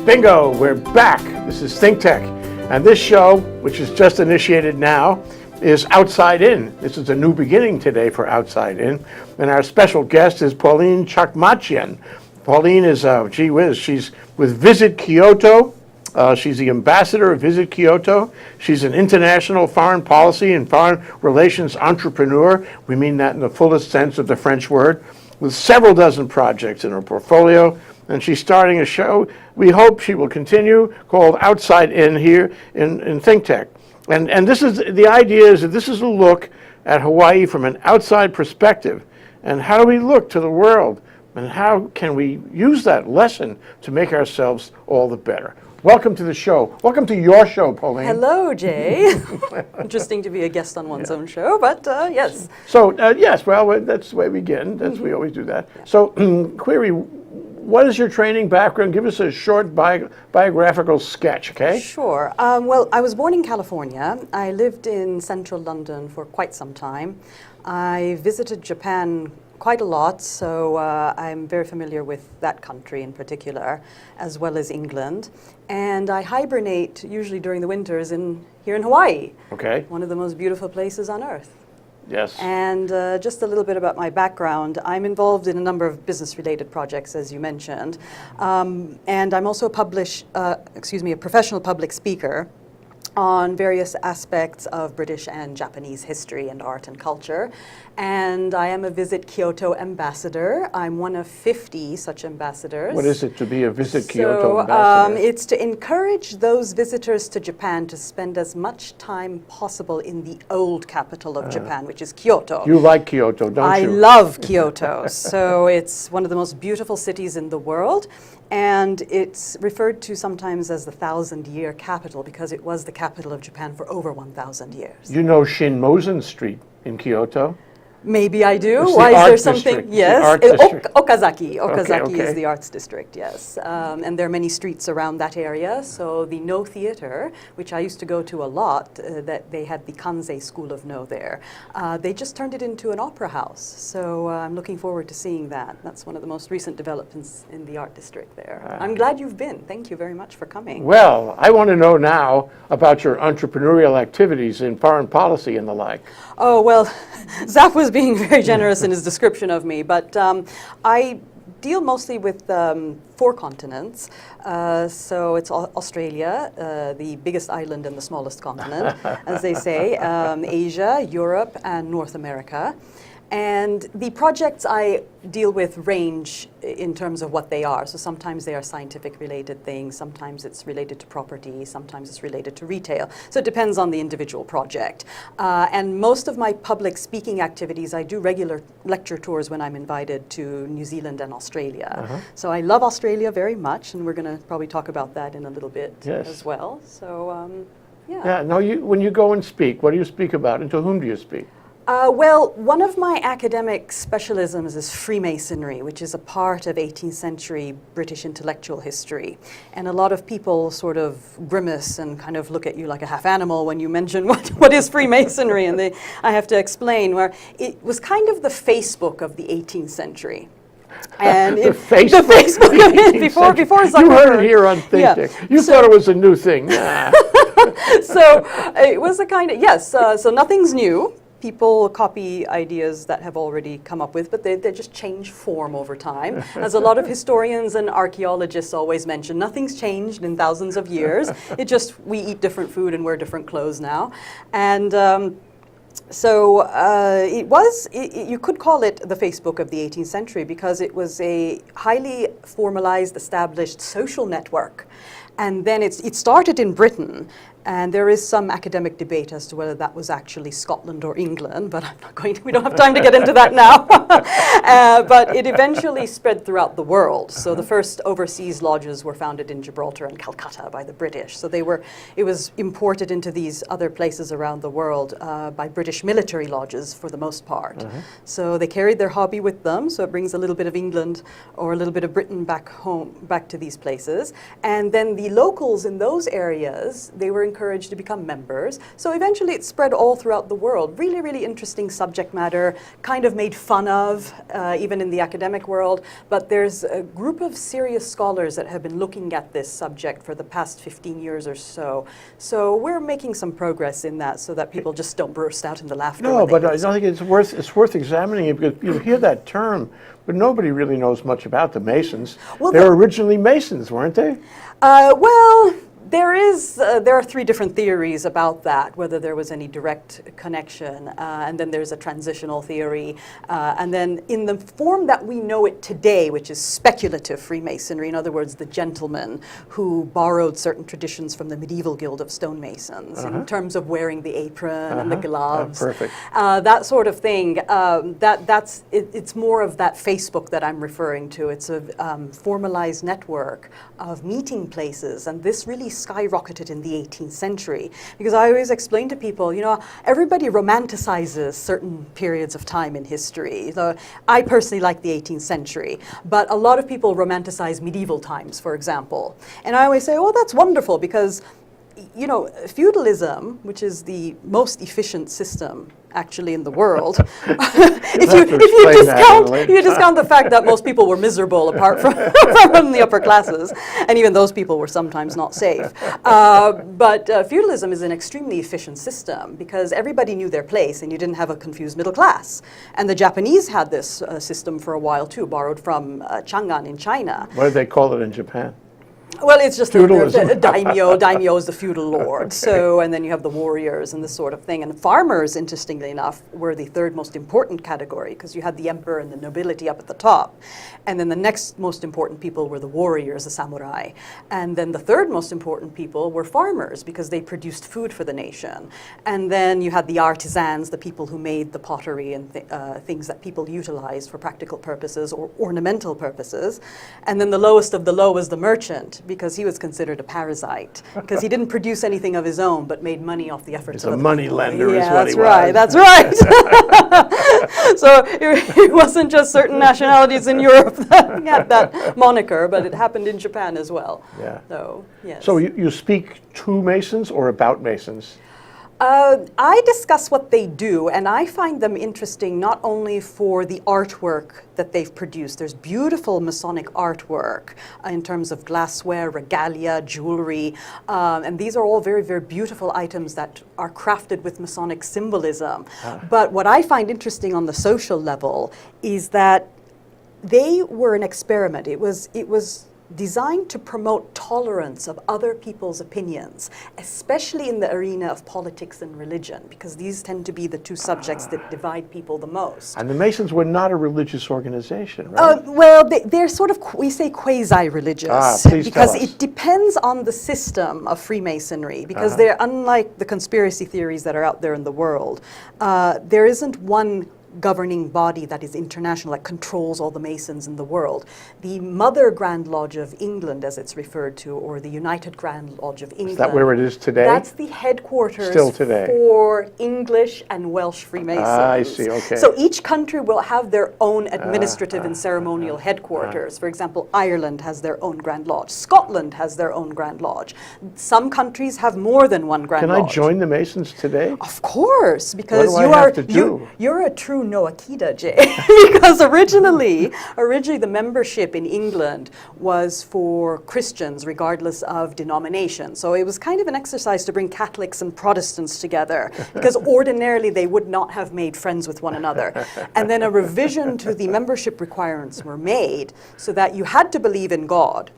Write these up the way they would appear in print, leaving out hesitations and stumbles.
Bingo, we're back. This is ThinkTech. And this show, which is just initiated now, is Outside In. This is a new beginning today for Outside In. And our special guest is Pauline Chakmakjian. Pauline is, gee whiz, she's with Visit Kyoto. She's the ambassador of Visit Kyoto. She's an international foreign policy and foreign relations entrepreneur. We mean that in the fullest sense of the French word, with several dozen projects in her portfolio. And she's starting a show we hope she will continue called Outside In here in ThinkTech. And this is the idea is that this is a look at Hawaii from an outside perspective. And how do we look to the world? And how can we use that lesson to make ourselves all the better? Welcome to the show. Welcome to your show, Pauline. Hello, Jay. Interesting to be a guest on one's own show, but yes. So, yes, well, that's the way we begin. We always do that. Yeah. So, query, what is your training background? Give us a short biographical sketch, okay? Sure. Well, I was born in California. I lived in central London for quite some time. I visited Japan quite a lot, so I'm very familiar with that country in particular, as well as England. And I hibernate usually during the winters here in Hawaii. Okay. One of the most beautiful places on earth. Yes. And just a little bit about my background. I'm involved in a number of business-related projects, as you mentioned. And I'm also a professional public speaker on various aspects of British and Japanese history and art and culture. And I am a Visit Kyoto ambassador. I'm one of 50 such ambassadors. What is it to be a Visit Kyoto ambassador? It's to encourage those visitors to Japan to spend as much time possible in the old capital of Japan, which is Kyoto. You like Kyoto, don't you? I love Kyoto. So it's one of the most beautiful cities in the world. And it's referred to sometimes as the 1,000-year capital because it was the capital of Japan for over 1,000 years. You know Shinmosen Street in Kyoto? Maybe I do. It's Why the is there art something? district. Yes, The art district. Okazaki. Okay. Is the arts district. Yes, and there are many streets around that area. So the No Theater, which I used to go to a lot, that they had the Kansei School of No there. They just turned it into an opera house. So I'm looking forward to seeing that. That's one of the most recent developments in the art district there. I'm glad you've been. Thank you very much for coming. Well, I want to know now about your entrepreneurial activities in foreign policy and the like. Oh, well, Zaf was being very generous in his description of me, but I deal mostly with 4 continents. So it's Australia, the biggest island and the smallest continent, as they say, Asia, Europe, and North America. And the projects I deal with range in terms of what they are. So sometimes they are scientific related things, sometimes it's related to property, sometimes it's related to retail. So it depends on the individual project. And most of my public speaking activities, I do regular lecture tours when I'm invited to New Zealand and Australia. So I love Australia very much, and we're going to probably talk about that in a little bit as well. So yeah. Yeah, now when you go and speak, what do you speak about and to whom do you speak? Well, one of my academic specialisms is Freemasonry, which is a part of 18th century British intellectual history. And a lot of people sort of grimace and kind of look at you like a half animal when you mention what is Freemasonry, and I have to explain where it was kind of the Facebook of the 18th century. And the Facebook before Zuckerberg. You heard it here on ThinkTech. Yeah. You thought it was a new thing. Nah. So it was a kind of, yes, so nothing's new. People copy ideas that have already come up with, but they just change form over time. As a lot of historians and archaeologists always mention, nothing's changed in thousands of years. It just, we eat different food and wear different clothes now. And so you could call it the Facebook of the 18th century because it was a highly formalized, established social network. And then it started in Britain. And there is some academic debate as to whether that was actually Scotland or England, but I'm not going to, we don't have time to get into that now. But it eventually spread throughout the world. So the first overseas lodges were founded in Gibraltar and Calcutta by the British. So it was imported into these other places around the world by British military lodges for the most part. So they carried their hobby with them. So it brings a little bit of England or a little bit of Britain back home, back to these places. And then the the locals in those areas, they were encouraged to become members. So eventually it spread all throughout the world. Really, really interesting subject matter, kind of made fun of, even in the academic world. But there's a group of serious scholars that have been looking at this subject for the past 15 years or so. So we're making some progress in that so that people just don't burst out into laughter. No, but I don't think it's worth examining it, because you hear that term, but nobody really knows much about the Masons. Well, they were originally Masons, weren't they? Well, there are three different theories about that, whether there was any direct connection, and then there's a transitional theory, and then in the form that we know it today, which is speculative Freemasonry, in other words, the gentlemen who borrowed certain traditions from the medieval guild of stonemasons, in terms of wearing the apron and the gloves, perfect. That sort of thing. It's more of that Facebook that I'm referring to. It's a formalized network of meeting places, and this really skyrocketed in the 18th century, because I always explain to people, everybody romanticizes certain periods of time in history. So I personally like the 18th century, but a lot of people romanticize medieval times, for example. And I always say, oh, that's wonderful, because feudalism, which is the most efficient system actually in the world, if you discount the fact that most people were miserable apart from, from the upper classes, and even those people were sometimes not safe. But feudalism is an extremely efficient system because everybody knew their place and you didn't have a confused middle class. And the Japanese had this system for a while too, borrowed from Chang'an in China. What did they call it in Japan? Well, it's just Feudalism. the daimyo. Daimyo is the feudal lord. So, and then you have the warriors and this sort of thing. And farmers, interestingly enough, were the third most important category because you had the emperor and the nobility up at the top. And then the next most important people were the warriors, the samurai. And then the third most important people were farmers because they produced food for the nation. And then you had the artisans, the people who made the pottery and things that people utilized for practical purposes or ornamental purposes. And then the lowest of the low was the merchant, because he was considered a parasite, because he didn't produce anything of his own, but made money off the efforts of a money lender. Yeah, is what he right. was. That's right. So it wasn't just certain nationalities in Europe that had that moniker, but it happened in Japan as well. Yeah. So yes. So you speak to Masons or about Masons? I discuss what they do, and I find them interesting not only for the artwork that they've produced. There's beautiful Masonic artwork in terms of glassware, regalia, jewelry, and these are all very, very beautiful items that are crafted with Masonic symbolism. But what I find interesting on the social level is that they were an experiment. It was designed to promote tolerance of other people's opinions, especially in the arena of politics and religion, because these tend to be the two subjects that divide people the most. And the Masons were not a religious organization, right? Well, they're sort of, we say quasi-religious, please because tell us. it depends on the system of Freemasonry, because they're unlike the conspiracy theories that are out there in the world. There isn't one governing body that is international, that controls all the Masons in the world. The Mother Grand Lodge of England, as it's referred to, or the United Grand Lodge of England. Is that where it is today? That's the headquarters Still today. for English and Welsh Freemasons. I see, okay. So each country will have their own administrative and ceremonial headquarters. For example, Ireland has their own Grand Lodge. Scotland has their own Grand Lodge. Some countries have more than one Grand Lodge. Can I join the Masons today? Of course, because What do I have to do? you're a true no Akita, Jay. Because originally the membership in England was for Christians, regardless of denomination. So it was kind of an exercise to bring Catholics and Protestants together, because ordinarily they would not have made friends with one another. And then a revision to the membership requirements were made so that you had to believe in God.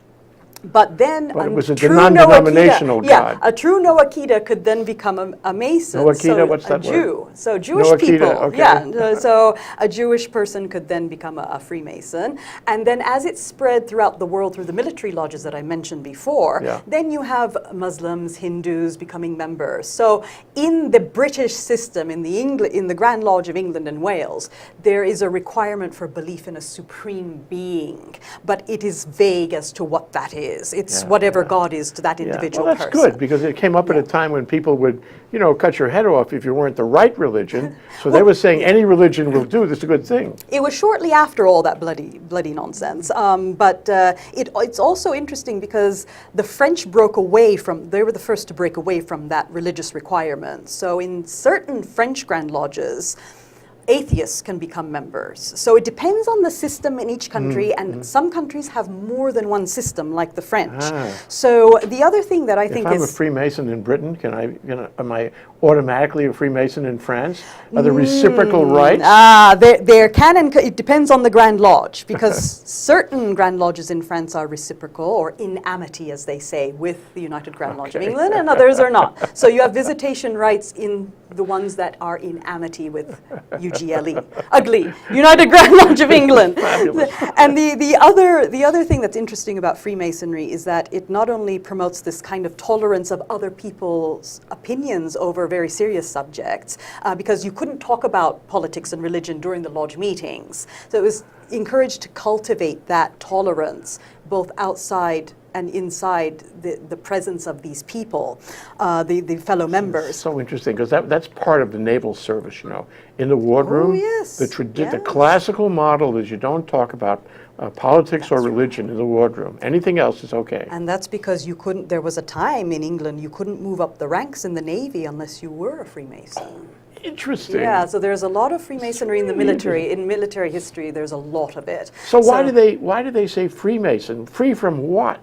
But then But it was a true non-denominational Noakita, God. a true Noakita could then become a Mason. Noakita, so what's that a Jew. word? So Jewish Noakita, people. okay. Yeah. So a Jewish person could then become a Freemason. And then as it spread throughout the world through the military lodges that I mentioned before, then you have Muslims, Hindus becoming members. So in the British system, in the Grand Lodge of England and Wales, there is a requirement for belief in a supreme being, but it is vague as to what that is. is. It's Yeah, whatever yeah. God is to that Yeah. individual Well, that's person. good, because it came up at a time when people would, cut your head off if you weren't the right religion. So they were saying any religion will do. This is a good thing. It was shortly after all that bloody nonsense. But it's also interesting because the French they were the first to break away from that religious requirement. So in certain French Grand Lodges, atheists can become members. So it depends on the system in each country, and some countries have more than one system, like the French. So the other thing that I think If I'm a is... Freemason in Britain, am I automatically a Freemason in France? Are there reciprocal rights? There can, and it depends on the Grand Lodge, because certain Grand Lodges in France are reciprocal, or in amity, as they say, with the United Grand Lodge of England, and others are not. So you have visitation rights in the ones that are in amity with UGLE, ugly, United Grand Lodge of England. And the other thing that's interesting about Freemasonry is that it not only promotes this kind of tolerance of other people's opinions over very serious subjects, because you couldn't talk about politics and religion during the lodge meetings. So it was encouraged to cultivate that tolerance both outside and inside the presence of these people, the fellow members. So interesting, because that's part of the naval service, In the wardroom, yes, the classical model is you don't talk about politics or religion in the wardroom. Anything else is okay. And that's because there was a time in England you couldn't move up the ranks in the Navy unless you were a Freemason. Interesting. Yeah, so there's a lot of Freemasonry in the military. In military history, there's a lot of it. So why do they say Freemason? Free from what?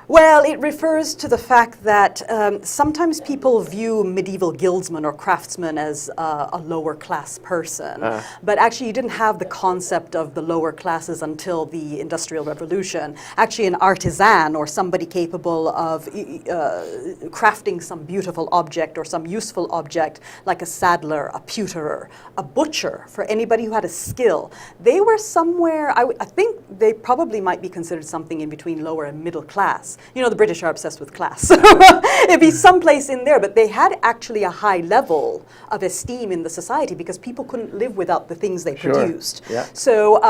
Well, it refers to the fact that sometimes people view medieval guildsmen or craftsmen as a lower class person. But actually, you didn't have the concept of the lower classes until the Industrial Revolution. Actually, an artisan or somebody capable of crafting some beautiful object or some useful object, like a saddler, a pewterer, a butcher, for anybody who had a skill, they were somewhere, I think they probably might be considered something in between lower and middle class. The British are obsessed with class. It'd be someplace in there, but they had actually a high level of esteem in the society because people couldn't live without the things they produced. Yeah. So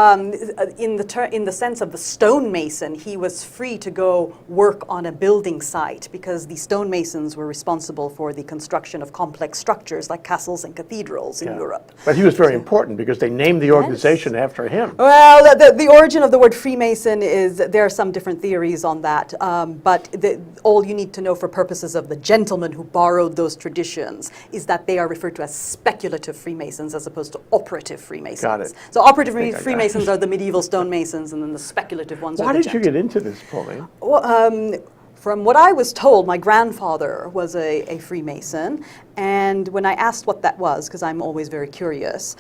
in the sense of the stonemason, he was free to go work on a building site because the stonemasons were responsible for the construction of complex structures like castles and cathedrals in Europe. But he was very important because they named the organization after him. Well, the origin of the word Freemason there are some different theories on that. But all you need to know for purposes of the gentlemen who borrowed those traditions is that they are referred to as speculative Freemasons as opposed to operative Freemasons. Got it. So operative Freemasons are the medieval stonemasons, and then the speculative ones are the Why did you get into this, Pauline? Well, from what I was told, my grandfather was a Freemason, and when I asked what that was, because I'm always very curious,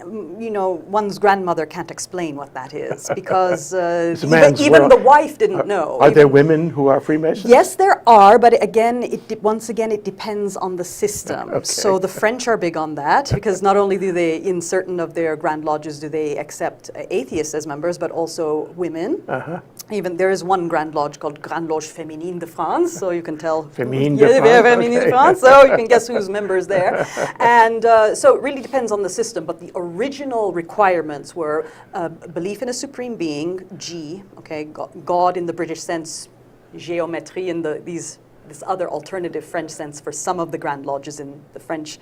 one's grandmother can't explain what that is because even the wife didn't know. Are there women who are Freemasons? Yes, there are, but again, once again, it depends on the system. Okay. So the French are big on that because not only do they, in certain of their grand lodges, do they accept atheists as members, but also women. Even there is one grand lodge called Grande Loge Féminine de France, so you can tell. Féminine de France, so you can guess who's members there. And so it really depends on the system, but the original requirements were belief in a supreme being, G, okay, God in the British sense, géométrie in this other alternative French sense for some of the grand lodges in the French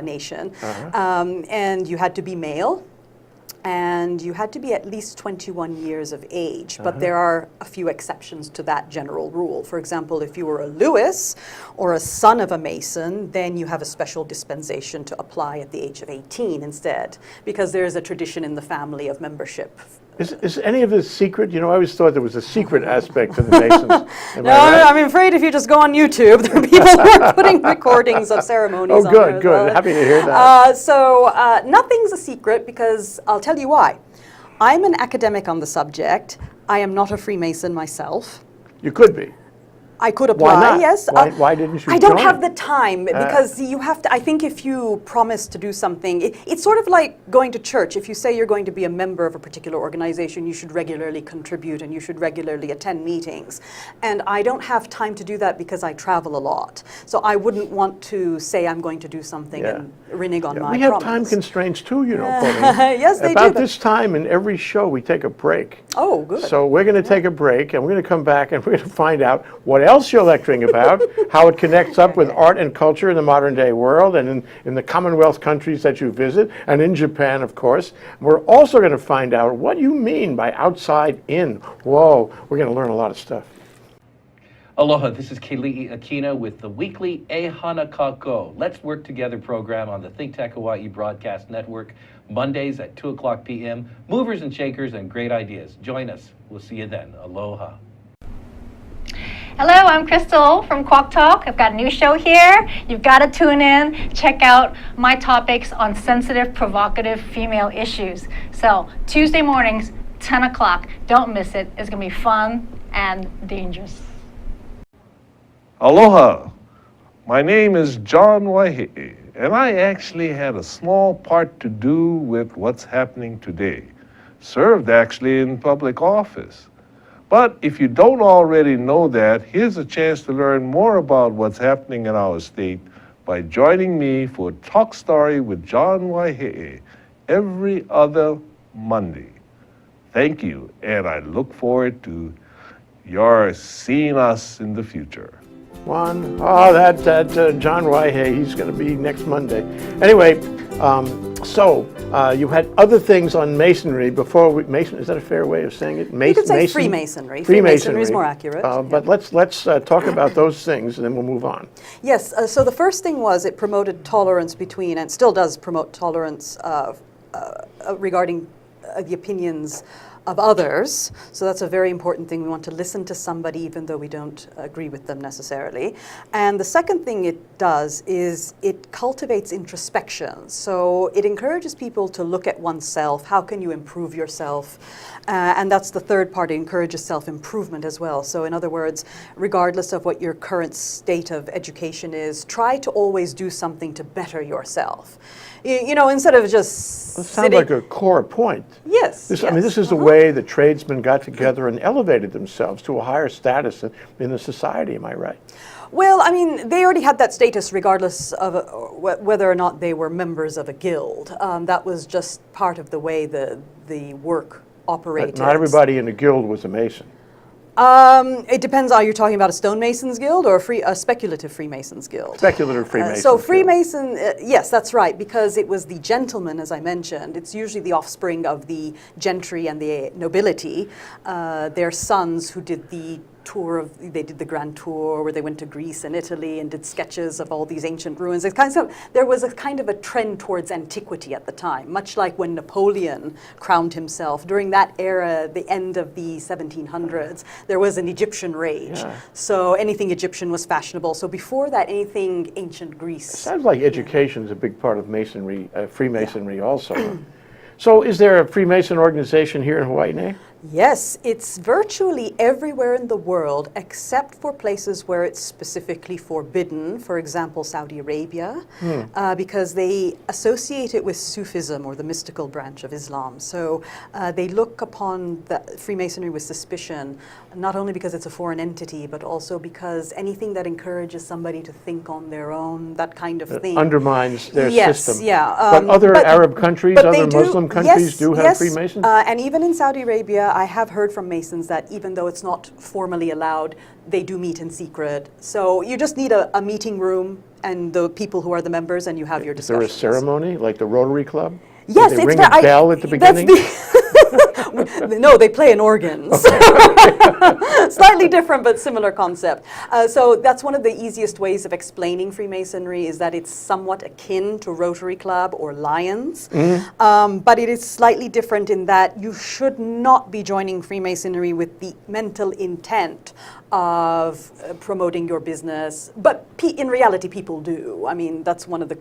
nation. And you had to be male. And you had to be at least 21 years of age, but there are a few exceptions to that general rule. For example, if you were a Lewis or a son of a Mason, then you have a special dispensation to apply at the age of 18 instead, because there is a tradition in the family of membership. Is any of this secret? I always thought there was a secret aspect to the Masons. No, I'm afraid if you just go on YouTube, there are people who are putting recordings of ceremonies on there. Good. Happy to hear that. So nothing's a secret because I'll tell you why. I'm an academic on the subject. I am not a Freemason myself. You could be. I could Why apply, not? yes. Why didn't you I don't join? have the time because you have to, I think if you promise to do something, it's sort of like going to church. If you say you're going to be a member of a particular organization, you should regularly contribute and you should regularly attend meetings. And I don't have time to do that because I travel a lot. So I wouldn't want to say I'm going to do something and renege on my We have promise. time constraints too, you know, Pauline. Yes, they do. About this time in every show, we take a break. Oh, good. So we're going to take a break, and we're going to come back, and we're going to find out what else you're lecturing about, how it connects up with art and culture in the modern day world, and in the Commonwealth countries that you visit, and in Japan, of course. We're also going to find out what you mean by outside in. Whoa, we're going to learn a lot of stuff. Aloha, this is Keli'i Akina with the weekly E Hana Kako. Let's Work Together program on the ThinkTech Hawaii Broadcast Network, Mondays at 2 o'clock p.m. Movers and shakers and great ideas. Join us. We'll see you then. Aloha. Hello, I'm Crystal from Quack Talk. I've got a new show here. You've got to tune in. Check out my topics on sensitive, provocative female issues. So, Tuesday mornings, 10 o'clock. Don't miss it. It's going to be fun and dangerous. Aloha, my name is John Waihe'e, and I actually had a small part to do with what's happening today. Served actually in public office. But if you don't already know that, here's a chance to learn more about what's happening in our state by joining me for Talk Story with John Waihe'e every other Monday. Thank you, and I look forward to your seeing us in the future. John Waihe, he's going to be next Monday. Anyway, you had other things on masonry before Mason, is that a fair way of saying it? You could say Freemasonry. Freemasonry is more accurate. But let's talk about those things, and then we'll move on. Yes, so the first thing was it promoted tolerance between, and still does promote tolerance regarding the opinions of others. So that's a very important thing. We want to listen to somebody even though we don't agree with them necessarily. And the second thing it does is it cultivates introspection. So it encourages people to look at oneself. How can you improve yourself? And that's the third part. It encourages self-improvement as well. So in other words, regardless of what your current state of education is, try to always do something to better yourself. You know, instead of just That sounds like a core point. Yes. I mean, this is the way the tradesmen got together and elevated themselves to a higher status in the society, am I right? Well, I mean, they already had that status regardless of whether or not they were members of a guild. That was just part of the way the work operated. But not everybody in the guild was a mason. It depends. Are you talking about a stonemasons guild or a speculative Freemasons guild? Speculative Freemasons. So Freemason, yes, that's right, because it was the gentlemen, as I mentioned. It's usually the offspring of the gentry and the nobility. Their sons who did the they did the grand tour where they went to Greece and Italy and did sketches of all these ancient ruins. There was a kind of a trend towards antiquity at the time, much like when Napoleon crowned himself. During that era, the end of the 1700s, there was an Egyptian rage. Yeah. So anything Egyptian was fashionable. So before that, anything ancient Greece. It sounds like education is a big part of Masonry, Freemasonry also. So is there a Freemason organization here in Hawaii now? Yes, it's virtually everywhere in the world except for places where it's specifically forbidden, for example, Saudi Arabia, because they associate it with Sufism or the mystical branch of Islam. So they look upon Freemasonry with suspicion, not only because it's a foreign entity, but also because anything that encourages somebody to think on their own, that kind of thing. Undermines their system. Yes, yeah. But other Arab countries, other Muslim countries do have Freemasons? And even in Saudi Arabia, I have heard from Masons that even though it's not formally allowed, they do meet in secret. So you just need a meeting room and the people who are the members, and you have your discussions. Is there a ceremony like the Rotary Club? Yes, they ring a bell at the beginning? No, they play an organ. Slightly different, but similar concept. So that's one of the easiest ways of explaining Freemasonry is that it's somewhat akin to Rotary Club or Lions. But it is slightly different in that you should not be joining Freemasonry with the mental intent of promoting your business. But in reality, people do. I mean, that's one of the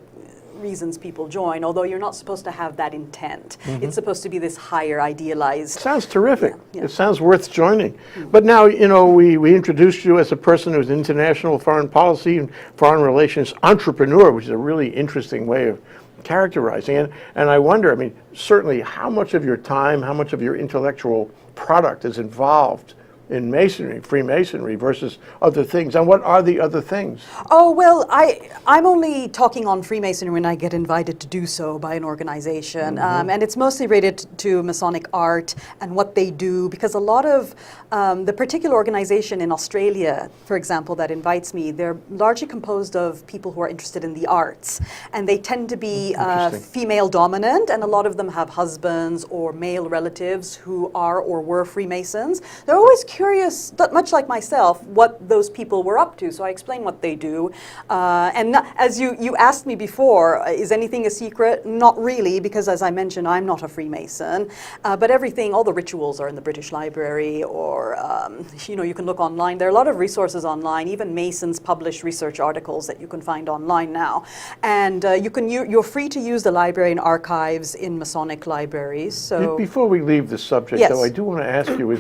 reasons people join, although you're not supposed to have that intent. It's supposed to be this higher idealized. Sounds terrific. Yeah. It sounds worth joining. But now, we introduced you as a person who's international foreign policy and foreign relations entrepreneur, which is a really interesting way of characterizing it. And I wonder, certainly how much of your time, how much of your intellectual product is involved in Masonry, Freemasonry, versus other things, and what are the other things? Oh, well, I'm only talking on Freemasonry when I get invited to do so by an organization, and it's mostly related to Masonic art and what they do, because a lot of the particular organization in Australia, for example, that invites me, they're largely composed of people who are interested in the arts, and they tend to be female dominant, and a lot of them have husbands or male relatives who are or were Freemasons. They're always curious, much like myself, what those people were up to. So I explain what they do. As you asked me before, is anything a secret? Not really, because as I mentioned, I'm not a Freemason. But everything, all the rituals are in the British Library, or you can look online. There are a lot of resources online. Even Masons publish research articles that you can find online now. And you're free to use the library and archives in Masonic libraries. So Before we leave the subject, Yes. though, I do want to ask you,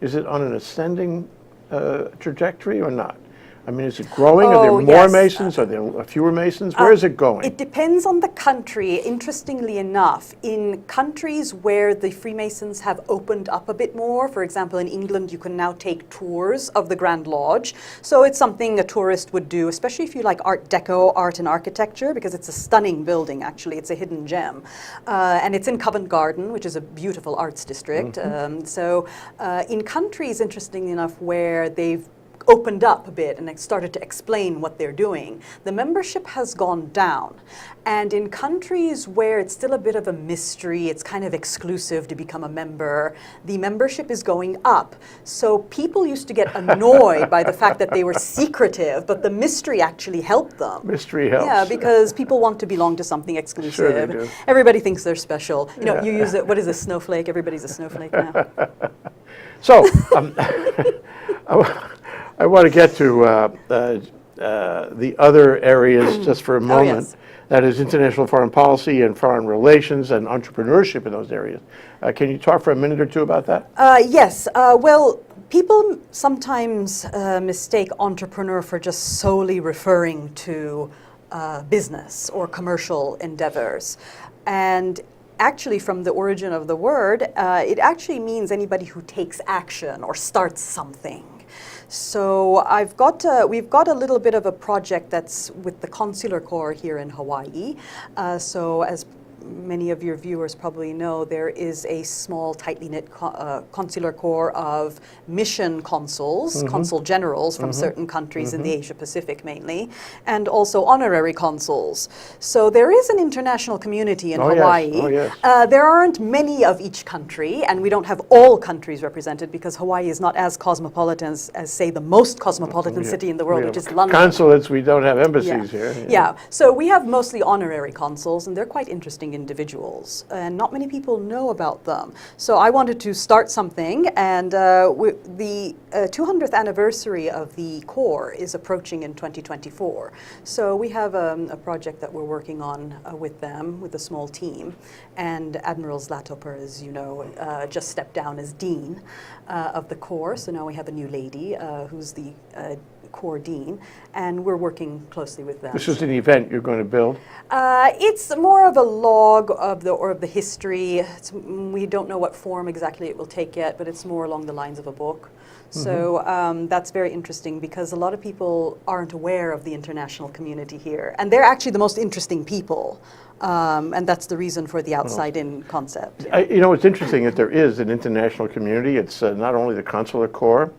is it on an ascending trajectory or not? Is it growing? Are there Oh, more yes. Masons? Are there fewer Masons? Where is it going? It depends on the country. Interestingly enough, in countries where the Freemasons have opened up a bit more, for example, in England, you can now take tours of the Grand Lodge. So it's something a tourist would do, especially if you like Art Deco, art and architecture, because it's a stunning building, actually. It's a hidden gem. And it's in Covent Garden, which is a beautiful arts district. In countries, interestingly enough, where they've opened up a bit and started to explain what they're doing, the membership has gone down. And in countries where it's still a bit of a mystery, it's kind of exclusive to become a member, the membership is going up. So people used to get annoyed by the fact that they were secretive, but the mystery actually helped them. Mystery helps. Yeah, because people want to belong to something exclusive. Sure they do. Everybody thinks they're special. You use it, what is a snowflake? Everybody's a snowflake now. So, I want to get to the other areas just for a moment. yes. That is international foreign policy and foreign relations and entrepreneurship in those areas. Can you talk for a minute or two about that? Yes. Well, people sometimes mistake entrepreneur for just solely referring to business or commercial endeavors. And actually, from the origin of the word, it actually means anybody who takes action or starts something. So we've got a little bit of a project that's with the Consular Corps here in Hawaii. So as many of your viewers probably know, there is a small, tightly knit consular corps of mission consuls, consul generals from certain countries in the Asia Pacific mainly, and also honorary consuls. So there is an international community in Hawaii. Yes. Oh, yes. There aren't many of each country, and we don't have all countries represented because Hawaii is not as cosmopolitan as say, the most cosmopolitan city in the world, We which have is London. Consulates, we don't have embassies here. Yeah, so we have mostly honorary consuls, and they're quite interesting individuals, and not many people know about them. So I wanted to start something, and the 200th anniversary of the Corps is approaching in 2024. So we have a project that we're working on with them, with a small team, and Admiral Zlatoper, as you know, just stepped down as Dean of the Corps, so now we have a new lady who's the Corps Dean, and we're working closely with them. This is an event you're going to build? It's more of a log of the history. We don't know what form exactly it will take yet, but it's more along the lines of a book. So that's very interesting because a lot of people aren't aware of the international community here, and they're actually the most interesting people. And that's the reason for the outside-in concept. It's interesting that there is an international community. It's not only the Consular Corps,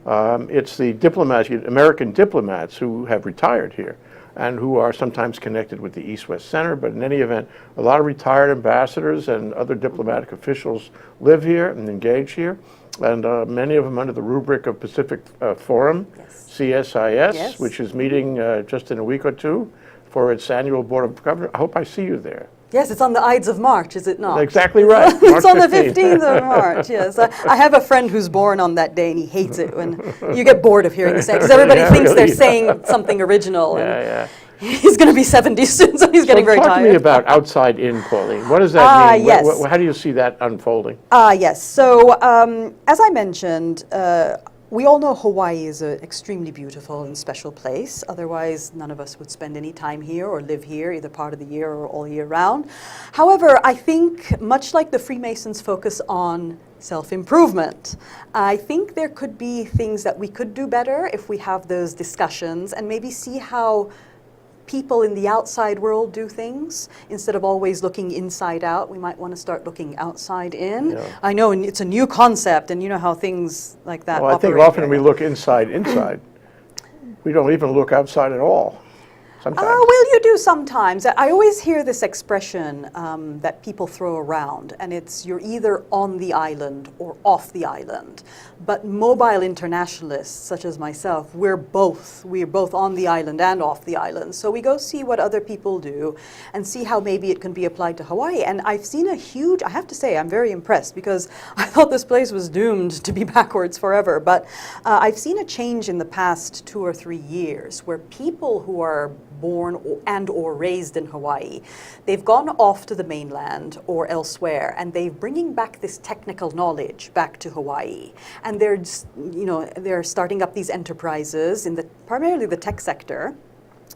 it's the diplomats, American diplomats who have retired here and who are sometimes connected with the East-West Center. But in any event, a lot of retired ambassadors and other diplomatic officials live here and engage here. And many of them under the rubric of Pacific Forum, CSIS, which is meeting just in a week or two for its annual Board of Governors. I hope I see you there. Yes, it's on the Ides of March, is it not? Exactly right. It's on the 15th of March, yes. I have a friend who's born on that day, and he hates it when you get bored of hearing the same, because everybody thinks they're saying something original. Yeah. He's going to be 70 soon, so he's getting very Talk tired. to me about outside in, Pauline. What does that mean? Yes. How do you see that unfolding? Yes. So, as I mentioned, we all know Hawaii is an extremely beautiful and special place. Otherwise, none of us would spend any time here or live here, either part of the year or all year round. However, I think, much like the Freemasons focus on self-improvement, I think there could be things that we could do better if we have those discussions and maybe see how people in the outside world do things. Instead of always looking inside out, we might want to start looking outside in. Yeah. I know it's a new concept, and you know how things like that Well, I think operate often here. we look inside. We don't even look outside at all. Sometimes. Well, you do sometimes. I always hear this expression that people throw around, and it's you're either on the island or off the island. But mobile internationalists, such as myself, we're both. We're both on the island and off the island. So we go see what other people do and see how maybe it can be applied to Hawaii. And I've seen a huge, I have to say, I'm very impressed because I thought this place was doomed to be backwards forever. But I've seen a change in the past 2 or 3 years where people who are born and or raised in Hawaii, they've gone off to the mainland or elsewhere, and they're bringing back this technical knowledge back to Hawaii. And they're just, they're starting up these enterprises in primarily the tech sector.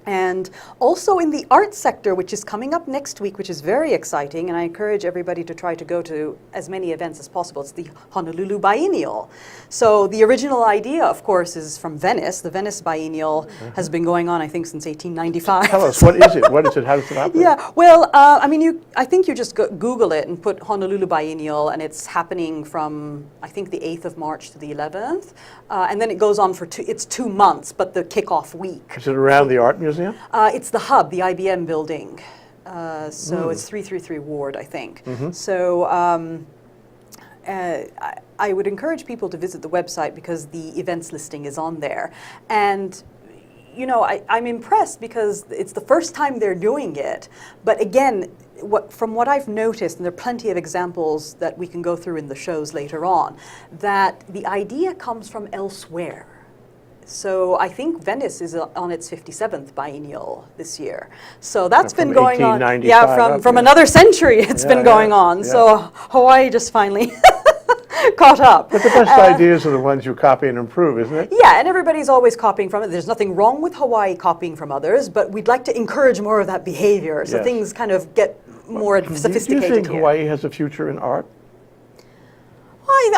And also in the arts sector, which is coming up next week, which is very exciting, and I encourage everybody to try to go to as many events as possible. It's the Honolulu Biennial. So the original idea, of course, is from Venice. The Venice Biennial has been going on, I think, since 1895. Tell us, what is it? What is it? How does it operate? Yeah, well, I think you just Google it and put Honolulu Biennial, and it's happening from, I think, the 8th of March to the 11th. And then it goes on for it's 2 months, but the kickoff week. Is it around the art museum? It's the hub, the IBM building. So it's 333 Ward, I think. So I would encourage people to visit the website because the events listing is on there. And I'm impressed because it's the first time they're doing it. But again, from what I've noticed, and there are plenty of examples that we can go through in the shows later on, that the idea comes from elsewhere. So I think Venice is on its 57th biennial this year. So that's been going on. Yeah, from another century it's been going on. Yeah. So Hawaii just finally caught up. But the best ideas are the ones you copy and improve, isn't it? Yeah, and everybody's always copying from it. There's nothing wrong with Hawaii copying from others, but we'd like to encourage more of that behavior so things kind of get more sophisticated. Do you think here. Hawaii has a future in art?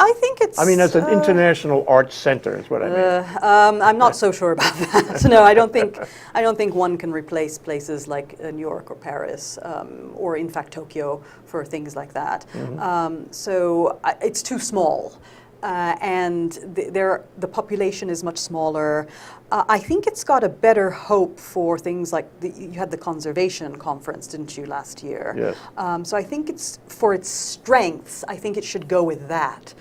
I think it's... I mean, as an international arts center is what I mean. I'm not so sure about that. No, I don't think one can replace places like New York or Paris, or in fact Tokyo for things like that. So it's too small. And the population is much smaller. I think it's got a better hope for things like you had the conservation conference, didn't you, last year? Yes. So I think it's for its strengths. I think it should go with that.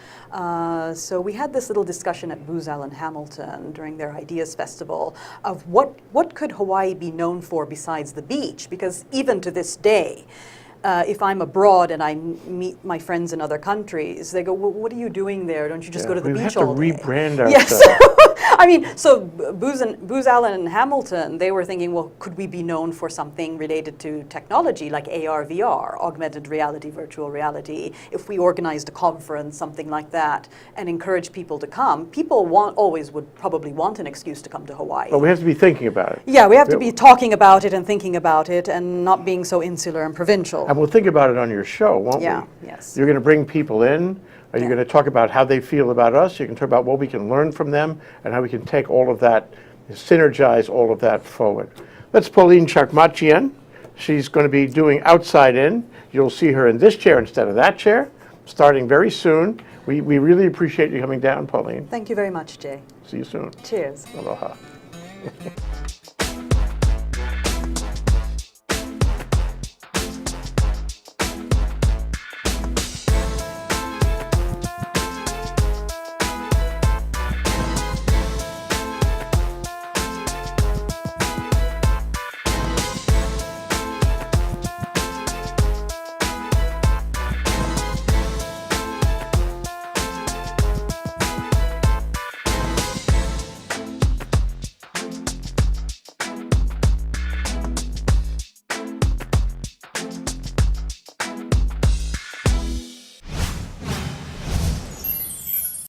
So we had this little discussion at Booz Allen Hamilton during their Ideas Festival of what could Hawaii be known for besides the beach? Because even to this day, if I'm abroad and I meet my friends in other countries, they go, well, what are you doing there? Don't you just go to the beach all day? We have to rebrand ourselves. Yes. I mean, so Booz Allen and Hamilton, they were thinking, well, could we be known for something related to technology like AR, VR, augmented reality, virtual reality? If we organized a conference, something like that, and encouraged people to come, people always would probably want an excuse to come to Hawaii. But we have to be thinking about it. Yeah, we have to be talking about it and thinking about it and not being so insular and provincial. And we'll think about it on your show, won't we? Yes. You're going to bring people in. Are you going to talk about how they feel about us? You can talk about what we can learn from them and how we can take all of that, synergize all of that forward. That's Pauline Chakmakjian. She's going to be doing Outside In. You'll see her in this chair instead of that chair, starting very soon. We really appreciate you coming down, Pauline. Thank you very much, Jay. See you soon. Cheers. Aloha.